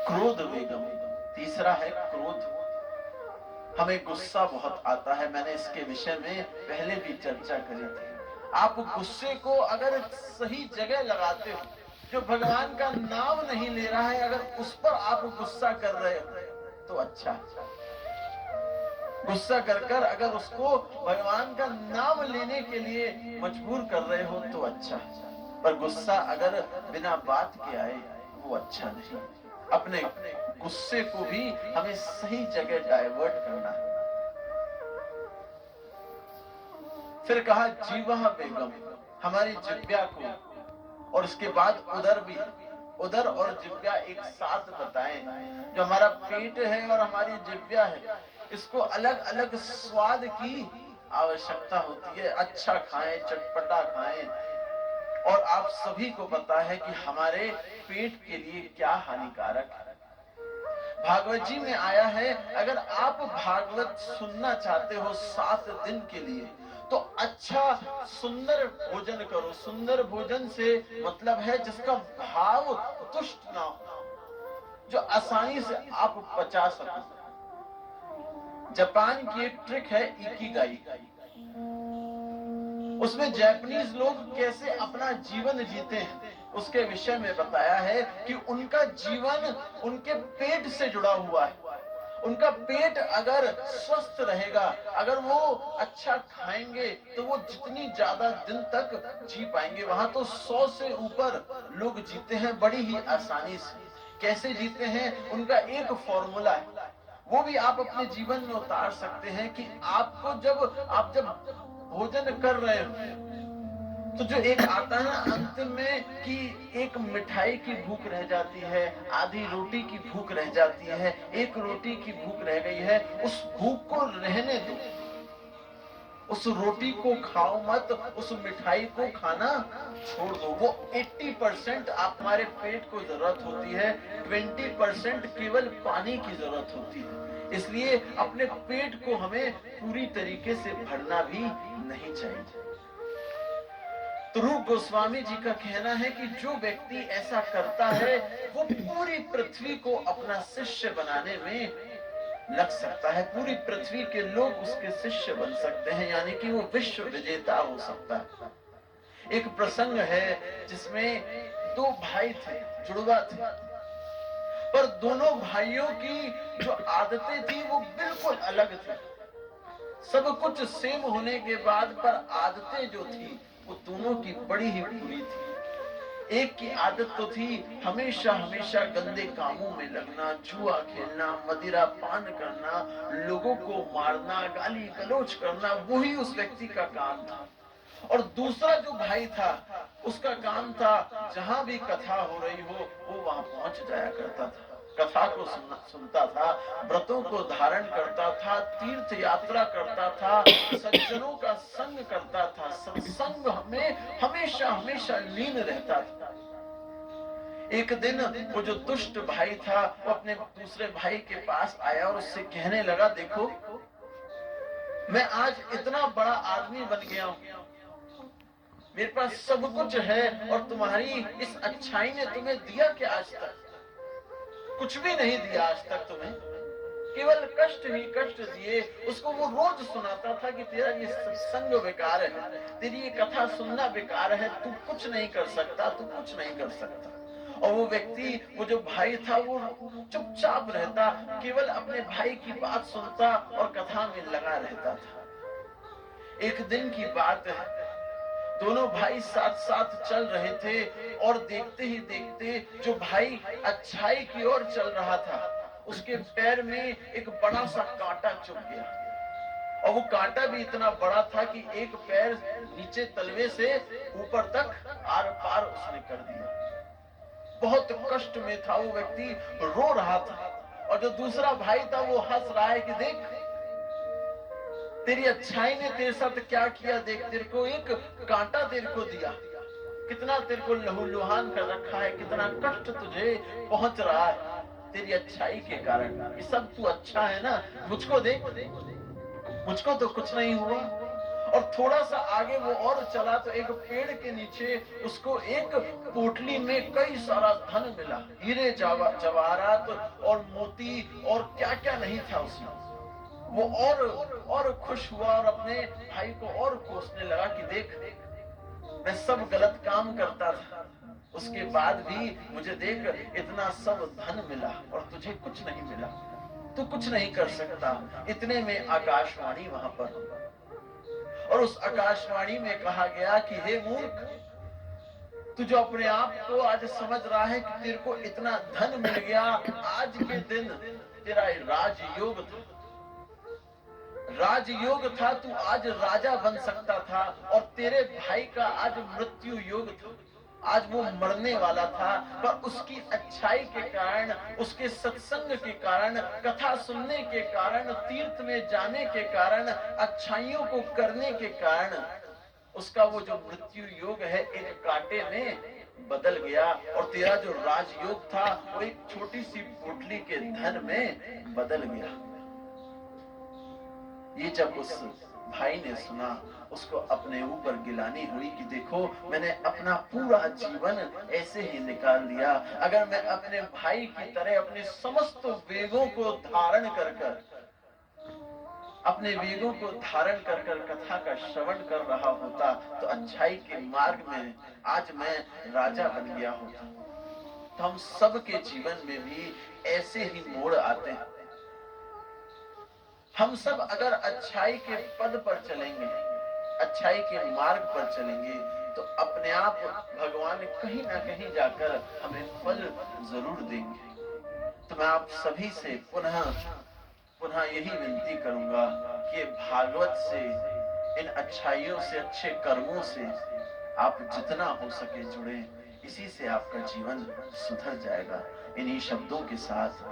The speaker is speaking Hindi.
क्रोध वेगम, तीसरा है क्रोध। हमें गुस्सा बहुत आता है, मैंने इसके विषय में पहले भी चर्चा करी थी। आप गुस्से को अगर सही जगह लगाते हो, जो भगवान का नाम नहीं ले रहा है, अगर उस पर आप गुस्सा कर रहे हो तो अच्छा। गुस्सा कर कर अगर उसको भगवान का नाम लेने के लिए मजबूर कर रहे हो तो अच्छा। पर गुस्सा अगर बिना बात के आए वो अच्छा नहीं। अपने गुस्से को भी हमें सही जगह डाइवर्ट करना है। फिर कहा जीवा बेगम, हमारी जिह्वा को, और उसके बाद उदर भी। उदर और जिह्वा एक साथ बताएं। जो हमारा पेट है और हमारी जिह्वा है, इसको अलग अलग स्वाद की आवश्यकता होती है। अच्छा खाएं, चटपटा खाएं। और आप सभी को पता है कि हमारे पेट के लिए क्या हानिकारक है। भागवत जी में आया है, अगर आप भागवत सुनना चाहते हो 7 दिन के लिए, तो अच्छा सुंदर भोजन करो। सुंदर भोजन से मतलब है जिसका भाव दुष्ट ना हो, जो आसानी से आप पचा सको। जापान की एक ट्रिक है इकिगाई। उसमें जापानीज लोग कैसे अपना जीवन जीते हैं उसके विषय में बताया है कि उनका जीवन उनके पेट से जुड़ा हुआ है। उनका पेट अगर स्वस्थ रहेगा, अगर वो अच्छा खाएंगे, तो वो जितनी ज्यादा दिन तक जी पाएंगे। वहां तो 100 से ऊपर लोग जीते हैं बड़ी ही आसानी से। कैसे जीते हैं, उनका एक फॉर्मूला है, वो भी आप अपने जीवन में उतार सकते हैं कि आपको जब भोजन कर रहे हो, तो जो एक आता है ना अंतिम में कि एक मिठाई की भूख रह जाती है, आधी रोटी की भूख रह जाती है, एक रोटी की भूख रह गई है, उस भूख को रहने दो। उस रोटी को खाओ मत, उस मिठाई को खाना छोड़ दो। वो 80% आप हमारे पेट को जरूरत होती है, 20% केवल पानी की जरूरत होती है। इसलिए अपने पेट को हमें पूरी तरीके से भरना भी नहीं चाहिए। तो रूप गोस्वामी जी का कहना है कि जो व्यक्ति ऐसा करता है वो पूरी पृथ्वी को अपना शिष्य बनाने में लग सकता है। पूरी पृथ्वी के लोग उसके शिष्य बन सकते हैं, यानी कि वो विश्व विजेता हो सकता है। एक प्रसंग है जिसमें 2 भाई थे, जुड़वा थे, पर दोनों भाइयों की जो आदतें थी वो बिल्कुल अलग थी। सब कुछ सेम होने के बाद पर आदतें जो थी वो दोनों की बड़ी ही बुरी थी। एक की आदत तो थी हमेशा हमेशा गंदे कामों में लगना, जुआ खेलना, मदिरा पान करना, लोगों को मारना, गाली गलौज करना, वही उस व्यक्ति का काम था। और दूसरा जो भाई था, उसका काम था जहां भी कथा हो रही हो वो वहां पहुंच जाया करता था, कथा को सुनता था, व्रतों को धारण करता था, तीर्थ यात्रा करता था, सज्जनों का संग करता था, सत्संग में हमेशा हमेशा लीन रहता था। एक दिन वो जो दुष्ट भाई था वो अपने दूसरे भाई के पास आया और उससे कहने लगा, देखो मैं आज इतना बड़ा आदमी बन गया हूं, मेरे पास सब कुछ है, और तुम्हारी इस अच्छाई ने तुम्हें दिया क्या आज तक? कुछ भी नहीं दिया आज तक तुम्हें, केवल कष्ट ही कष्ट दिए। उसको वो रोज सुनाता था कि तेरा ये सत्संग बेकार है, तेरी ये कथा सुनना बेकार है, तू कुछ नहीं कर सकता, तू कुछ नहीं कर सकता। और वो व्यक्ति, वो जो भाई था, वो चुपचाप रहता, केवल अपने भाई की बात सुनता और कथा में लगा रहता था। एक दिन की बात है, दोनों भाई साथ साथ चल रहे थे और देखते ही देखते जो भाई अच्छाई की ओर चल रहा था, उसके पैर में एक बड़ा सा कांटा चुभ गया। और वो कांटा भी इतना बड़ा था कि एक पैर नीचे तलवे से ऊपर तक आर पार उसने कर दिया। बहुत कष्ट में था वो व्यक्ति, रो रहा था। और जो दूसरा भाई था वो हंस रहा है कि देख तेरी अच्छाई ने तेरे साथ क्या किया, देख तेरे को एक कांटा तेरे को दिया, कितना तेरे को लहूलुहान कर रखा है, कितना कष्ट तुझे पहुंच रहा है तेरी अच्छाई के कारण। ये सब तू अच्छा है ना, मुझको देख, मुझको तो कुछ नहीं हुआ। और थोड़ा सा आगे वो और चला तो एक पेड़ के नीचे उसको एक पोटली में कई सारा धन मिला, हीरे जवाहरात और मोती और क्या क्या नहीं था उसमें। वो और खुश हुआ और अपने भाई को और कोसने लगा कि देख, मैं सब गलत काम करता था, उसके बाद भी मुझे देख इतना सब धन मिला और तुझे कुछ नहीं मिला, तू कुछ नहीं कर सकता। इतने में आकाशवाणी वहां पर, और उस आकाशवाणी में कहा गया कि हे मूर्ख, तू जो अपने आप को आज समझ रहा है कि तेरे को इतना धन मिल गया, आज के दिन तेरा राजयोग था, राजयोग था, तू आज राजा बन सकता था, और तेरे भाई का आज मृत्यु योग था, आज वो मरने वाला था, पर उसकी अच्छाई के कारण, उसके सत्संग के कारण, कथा सुनने के कारण, तीर्थ में जाने के कारण, अच्छाइयों को करने के कारण उसका वो जो मृत्यु योग है एक कांटे में बदल गया, और तेरा जो राजयोग था वो एक छोटी सी पोटली के धन में बदल गया। ये जब उस भाई ने सुना, उसको अपने ऊपर गिलानी हुई कि देखो, मैंने अपना पूरा जीवन ऐसे ही निकाल दिया। अगर मैं अपने भाई की तरह अपने समस्त वेगों को धारण कर कर, अपने वेगों को धारण कर कर कथा का श्रवण कर रहा होता, तो अच्छाई के मार्ग में आज मैं राजा बन गया होता। तो हम सबके जीवन में भी ऐसे ही मोड़ आते हैं। हम सब अगर अच्छाई के पद पर चलेंगे, अच्छाई के मार्ग पर चलेंगे, तो अपने आप भगवान कहीं ना कहीं जाकर हमें फल जरूर देंगे। तो मैं आप सभी से पुनः यही विनती करूंगा कि भागवत से, इन अच्छाइयों से, अच्छे कर्मों से आप जितना हो सके जुड़े, इसी से आपका जीवन सुधर जाएगा। इन्हीं शब्दों के साथ